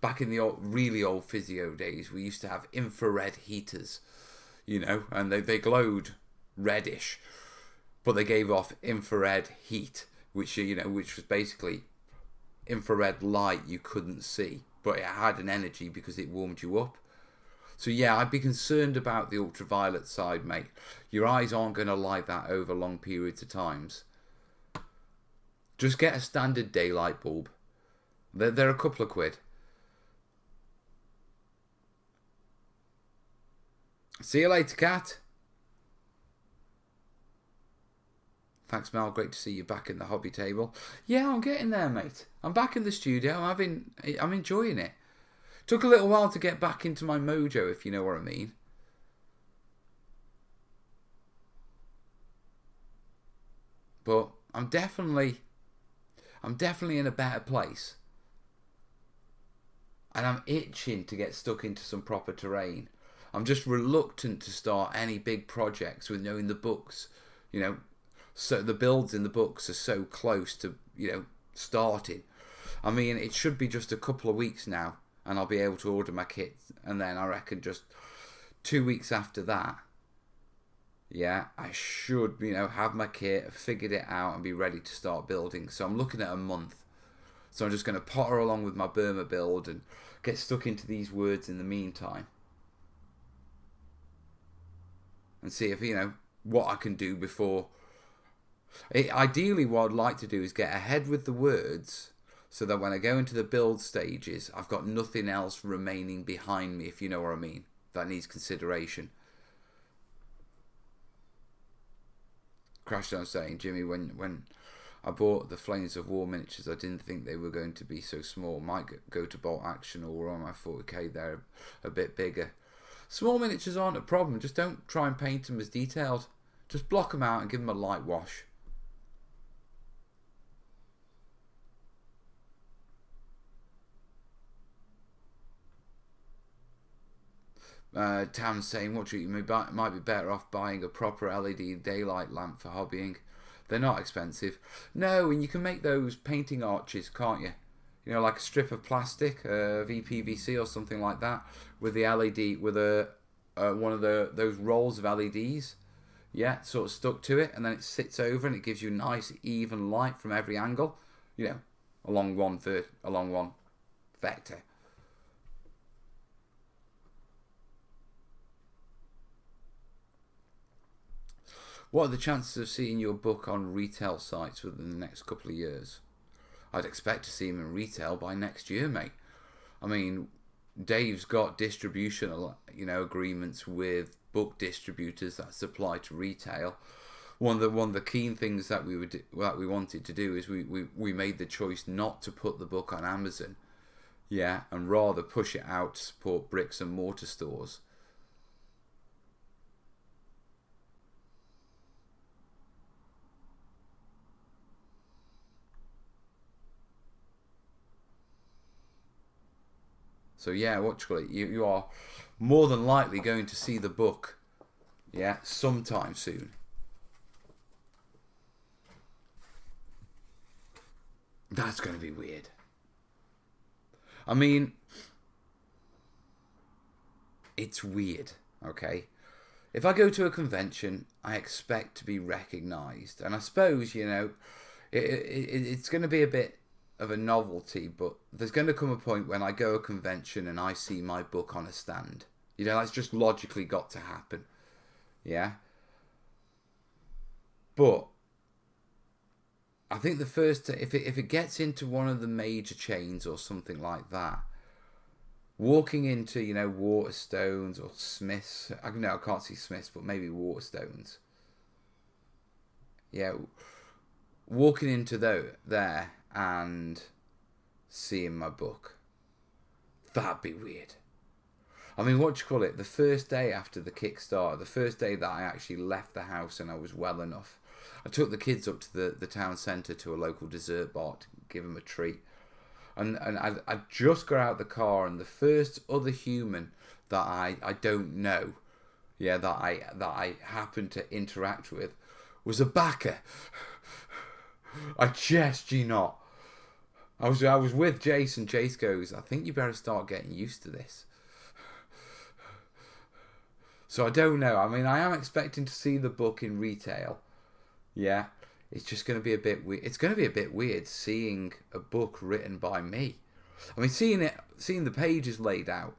back in the really old physio days, we used to have infrared heaters, and they glowed reddish, but they gave off infrared heat, which was basically infrared light you couldn't see, but it had an energy because it warmed you up. So yeah, I'd be concerned about the ultraviolet side, mate. Your eyes aren't going to like that over long periods of times. Just get a standard daylight bulb. They're a couple of quid. See you later, cat. Thanks, Mel. Great to see you back in the hobby table. Yeah, I'm getting there, mate. I'm back in the studio. I'm enjoying it. Took a little while to get back into my mojo, if you know what I mean. But I'm definitely in a better place. And I'm itching to get stuck into some proper terrain. I'm just reluctant to start any big projects with knowing the books, so the builds in the books are so close to, starting. I mean, it should be just a couple of weeks now, and I'll be able to order my kit, and then I reckon just 2 weeks after that, yeah, I should, have my kit, figured it out, and be ready to start building. So I'm looking at a month. So I'm just going to potter along with my Burma build and get stuck into these words in the meantime. And see if, what I can do before. Ideally, what I'd like to do is get ahead with the words so that when I go into the build stages, I've got nothing else remaining behind me, if you know what I mean. That needs consideration. Crashdown saying, Jimmy, when I bought the Flames of War miniatures, I didn't think they were going to be so small. Might go to bolt action or on my 40k, they're a bit bigger. Small miniatures aren't a problem. Just don't try and paint them as detailed. Just block them out and give them a light wash. Tam's saying, what you might be better off buying a proper LED daylight lamp for hobbying. They're not expensive. No, and you can make those painting arches, can't you? You know, like a strip of plastic, VPVC or something like that, with the LED, with one of those rolls of LEDs. Yeah, sort of stuck to it, and then it sits over, and it gives you nice even light from every angle. You know, along one vector. What are the chances of seeing your book on retail sites within the next couple of years? I'd expect to see him in retail by next year, mate. I mean, Dave's got distribution, agreements with book distributors that supply to retail. One of the keen things that we wanted to do is we made the choice not to put the book on Amazon, and rather push it out to support bricks and mortar stores. So you are more than likely going to see the book, sometime soon. That's going to be weird. I mean, it's weird, okay? If I go to a convention, I expect to be recognised. And I suppose, it's going to be a bit of a novelty, but there's going to come a point when I go to a convention and I see my book on a stand. That's just logically got to happen. Yeah? But I think the first, if it gets into one of the major chains or something like that, walking into, Waterstones or Smiths, I can't see Smiths, but maybe Waterstones. Yeah, walking into there and seeing my book, that'd be weird. I mean, the first day after the Kickstarter, the first day that I actually left the house and I was well enough, I took the kids up to the town centre to a local dessert bar to give them a treat. And I just got out of the car, and the first other human that I don't know, that I happened to interact with, was a backer. I jest you not. I was with Jason. Jace goes, I think you better start getting used to this. So I don't know. I mean, I am expecting to see the book in retail. Yeah, it's just going to be a bit weird. It's going to be a bit weird seeing a book written by me. I mean, seeing the pages laid out,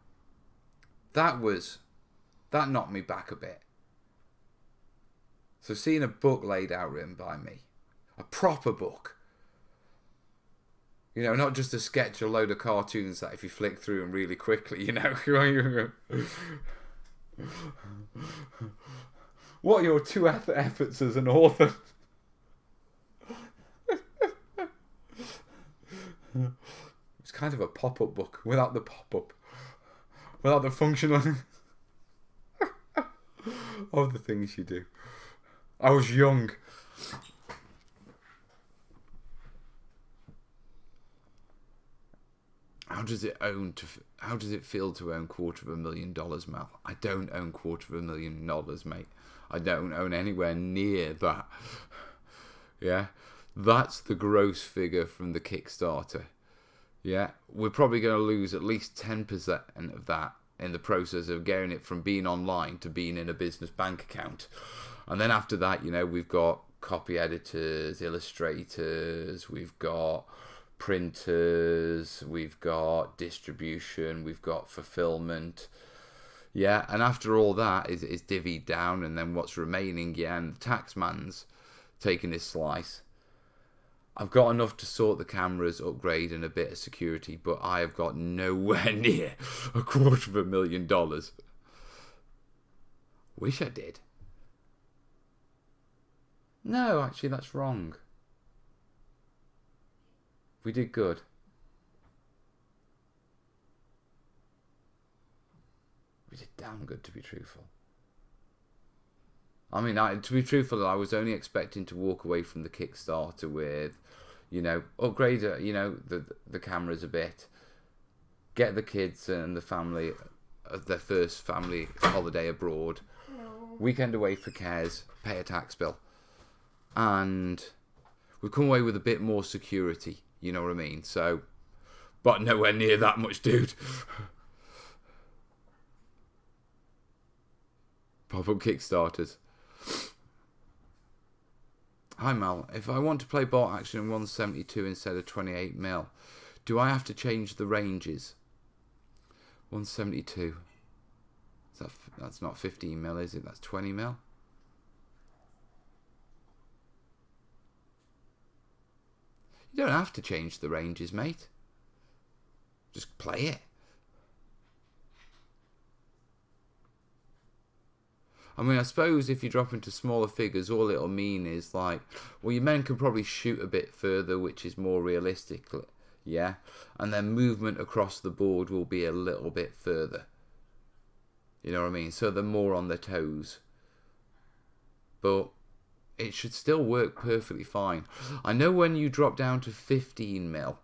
that knocked me back a bit. So seeing a book laid out written by me, a proper book, not just a sketch, a load of cartoons that if you flick through them really quickly, What are your two efforts as an author? It's kind of a pop-up book without the pop-up, without the functional of the things you do. I was young. How does it feel to own $250,000, Mal? I don't own $250,000, mate. I don't own anywhere near that. Yeah, that's the gross figure from the Kickstarter. Yeah, we're probably going to lose at least 10% of that in the process of getting it from being online to being in a business bank account. And then after that, we've got copy editors, illustrators, we've got printers, we've got distribution, we've got fulfillment. Yeah, and after all that is divvied down, and then what's remaining, and the tax man's taking his slice. I've got enough to sort the cameras, upgrade, and a bit of security, but I have got nowhere near $250,000. Wish I did. No, actually, that's wrong. We did good. We did damn good, to be truthful. I mean, to be truthful, I was only expecting to walk away from the Kickstarter with, you know, upgrade, you know, the cameras a bit, get the kids and the family, their first family holiday abroad, weekend away for cares, pay a tax bill, and we come away with a bit more security, you know what I mean? So, but nowhere near that much, dude. Pop-up Kickstarters. Hi Mal, if I want to play bolt action in 172 instead of 28mm, do I have to change the ranges? 172. That's not 15mm, is it? That's 20mm. You don't have to change the ranges, mate. Just play it. I mean, I suppose if you drop into smaller figures, all it'll mean is like, well, your men can probably shoot a bit further, which is more realistic, yeah? And then movement across the board will be a little bit further. You know what I mean? So they're more on their toes. But it should still work perfectly fine. I know when you drop down to 15mm,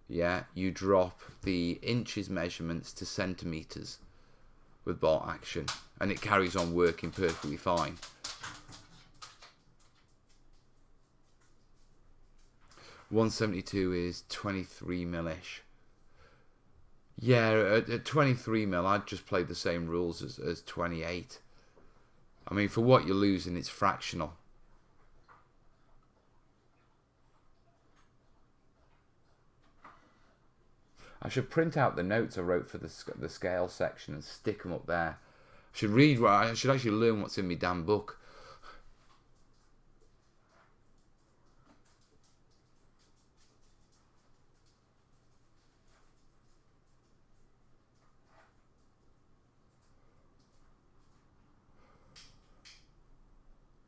yeah, you drop the inches measurements to centimetres with bolt action, and it carries on working perfectly fine. .172 is 23mm-ish. Yeah, at 23mm, I'd just play the same rules as 28. I mean, for what you're losing, it's fractional. I should print out the notes I wrote for the scale section and stick them up there. I should read. I should actually learn what's in my damn book.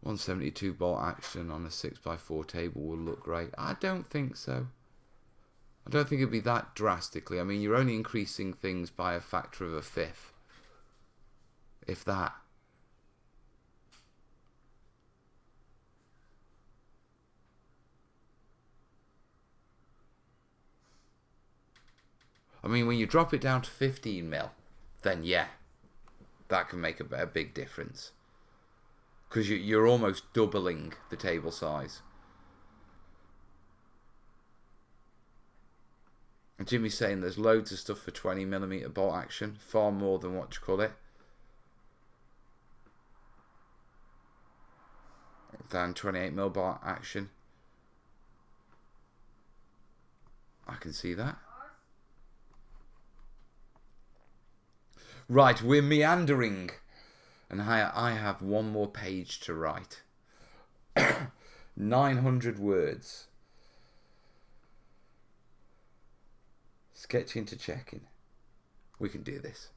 .172 bolt action on a 6x4 table will look great. I don't think so. I don't think it'd be that drastically. I mean, you're only increasing things by a factor of a fifth. If that. I mean, when you drop it down to 15mm, then yeah, that can make a big difference. Because you're almost doubling the table size. And Jimmy's saying there's loads of stuff for 20mm bolt action, far more than what you call it, than 28mm bolt action. I can see that. Right, we're meandering, and I have one more page to write. 900 words. Sketching to checking. We can do this.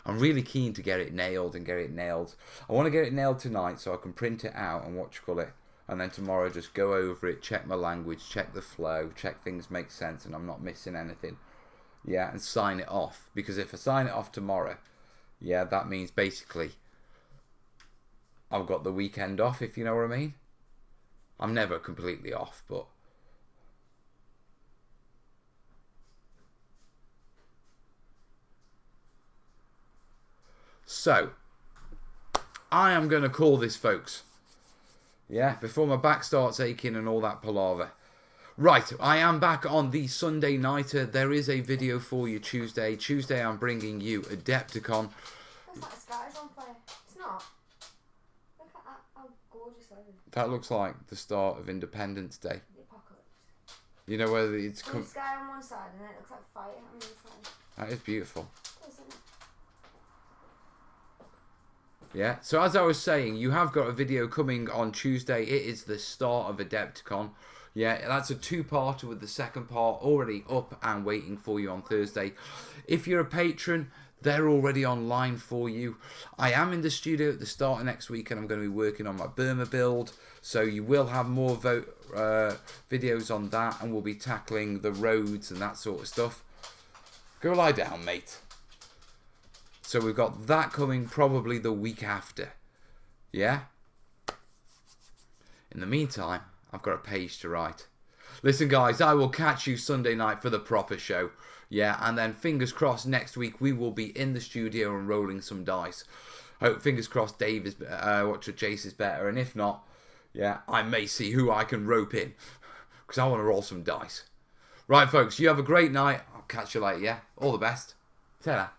I'm really keen to get it nailed and get it nailed. I want to get it nailed tonight so I can print it out and and then tomorrow just go over it, check my language, check the flow, check things make sense and I'm not missing anything. Yeah, and sign it off. Because if I sign it off tomorrow, yeah, that means basically I've got the weekend off, if you know what I mean. I'm never completely off, but so, I am going to call this, folks. Yeah, before my back starts aching and all that palaver. Right, I am back on the Sunday Nighter. There is a video for you Tuesday. Tuesday I'm bringing you Adepticon. Looks like the sky's on fire. It's not. Look at that, how gorgeous that is. That looks like the start of Independence Day. The apocalypse. You know whether it's... The sky on one side and then it looks like fire on the other side. That is beautiful. Isn't it? Yeah, so as I was saying, you have got a video coming on Tuesday. It is the start of Adepticon. Yeah, that's a two-parter with the second part already up and waiting for you on Thursday. If you're a patron, they're already online for you. I am in the studio at the start of next week and I'm going to be working on my Burma build. So you will have more videos on that and we'll be tackling the roads and that sort of stuff. Go lie down, mate. So we've got that coming probably the week after. Yeah? In the meantime, I've got a page to write. Listen, guys, I will catch you Sunday night for the proper show. Yeah, and then fingers crossed next week we will be in the studio and rolling some dice. Hope, fingers crossed, Jace is better. And if not, yeah, I may see who I can rope in. Because I want to roll some dice. Right, folks, you have a great night. I'll catch you later, yeah? All the best. Ta-ra.